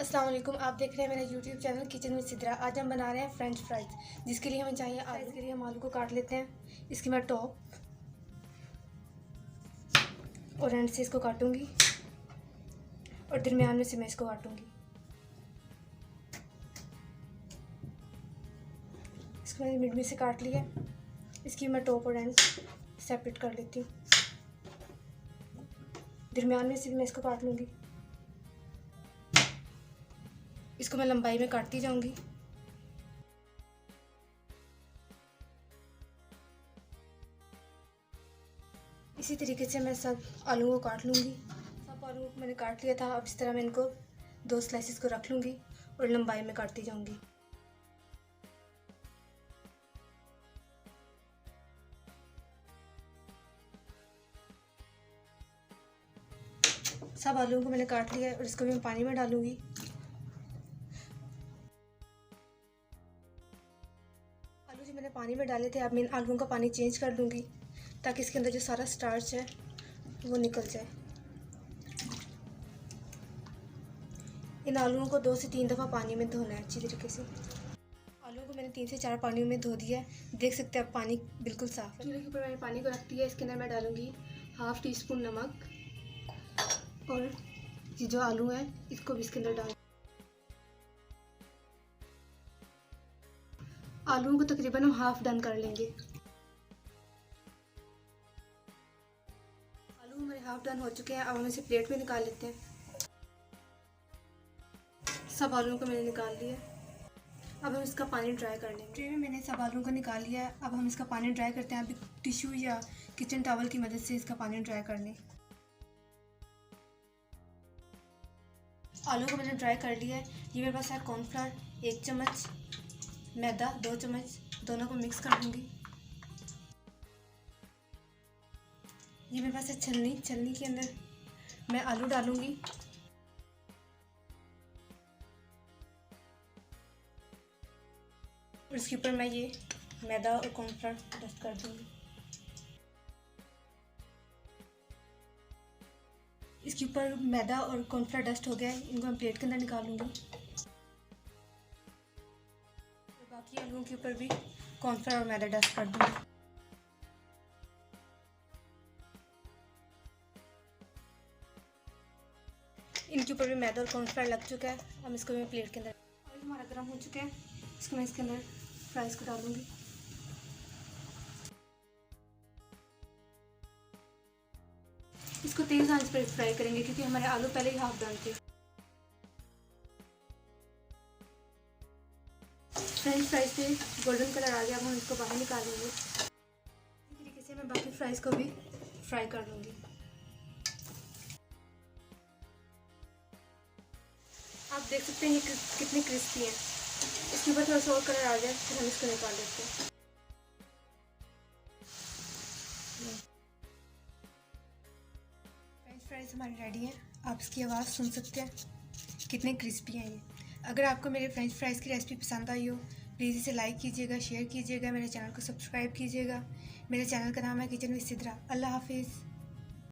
अस्सलाम वालेकुम। आप देख रहे हैं मेरा YouTube channel kitchen with Sidra. आज हम बना रहे हैं फ्रेंच फ्राइज, जिसके लिए हमें चाहिए आलू। इसके लिए हम आलू को काट लेते हैं। इसकी मैं टॉप और एंड से इसको काटूंगी और दरमियान में से मैं इसको काटूंगी। इसको मैंने मिड में से काट लिया। इसकी मैं टॉप और एंड सेपरेट कर लेती हूँ। दरमियान में से भी मैं इसको काट लूँगी। इसको मैं लंबाई में काटती जाऊंगी। इसी तरीके से मैं सब आलूओं को काट लूँगी। सब आलू को मैंने काट लिया था। अब इस तरह मैं इनको 2 स्लाइसेस को रख लूँगी और लंबाई में काटती जाऊंगी। सब आलूओं को मैंने काट लिया है और इसको भी मैं पानी में डालूँगी। आलू जो मैंने पानी में डाले थे, अब मैं इन आलूओं का पानी चेंज कर लूँगी ताकि इसके अंदर जो सारा स्टार्च है वो निकल जाए। इन आलूओं को 2 से 3 दफ़ा पानी में धोना है अच्छी तरीके से। आलूओं को मैंने 3 से 4 पानियों में धो दिया है। देख सकते हैं अब पानी बिल्कुल साफ़ है। चूल्हे के ऊपर मैंने पानी को रख दिया है। इसके अंदर मैं डालूँगी ½ टीस्पून नमक और ये जो आलू है इसको भी इसके अंदर डाल। आलूओं को तकरीबन हम हाफ डन कर लेंगे। आलू हमारे हाफ डन हो चुके हैं। अब हम इसे प्लेट में निकाल लेते हैं। सब आलूओं को मैंने निकाल लिया। अब हम इसका पानी ड्राई कर लेंगे। ट्रे में मैंने सब आलूओं को निकाल लिया है। अब हम इसका पानी ड्राई करते हैं। अभी टिश्यू या किचन टॉवल की मदद से इसका पानी ड्राई कर लें। आलू को मैंने ड्राई कर लिया है। ये मेरे पास है कॉर्नफ्लावर 1 चम्मच, मैदा 2 चम्मच, दोनों को मिक्स कर दूंगी। ये मेरे पास है छलनी। छलनी के अंदर मैं आलू डालूंगी और इसके ऊपर मैं ये मैदा और कॉर्नफ्लावर डस्ट कर दूंगी। इसके ऊपर मैदा और कॉर्नफ्लावर डस्ट हो गया है। इनको मैं प्लेट के अंदर निकालूंगी। और बाकी आलूओं के ऊपर भी कॉर्नफ्लावर और मैदा डस्ट कर दूंगी। इनके ऊपर भी मैदा और कॉर्नफ्लावर लग चुका है। अब इसको मैं प्लेट के अंदर, ऑयल हमारा गर्म हो चुका है। इसको मैं इसके अंदर फ्राइज को डालूंगी। इसको तेज आंच पर फ्राई करेंगे क्योंकि हमारे आलू पहले ही हाफ डन थे। फ्रेंच फ्राइज से गोल्डन कलर आ गया। अब हम इसको बाहर निकालेंगे। इसी तरीके से मैं बाकी फ्राइज को भी फ्राई कर लूँगी। आप देख सकते हैं ये कितने क्रिस्पी हैं। इसके ऊपर थोड़ा सा और कलर आ जाए फिर हम इसको निकाल लेते हैं। फ्रेंच फ्राइज हमारी रेडी है। आप इसकी आवाज़ सुन सकते हैं कितने क्रिस्पी हैं ये। अगर आपको मेरे फ्रेंच फ्राइज़ की रेसिपी पसंद आई हो, प्लीज़ इसे लाइक कीजिएगा, शेयर कीजिएगा, मेरे चैनल को सब्सक्राइब कीजिएगा। मेरे चैनल का नाम है किचन विद सिद्रा। अल्लाह हाफिज़।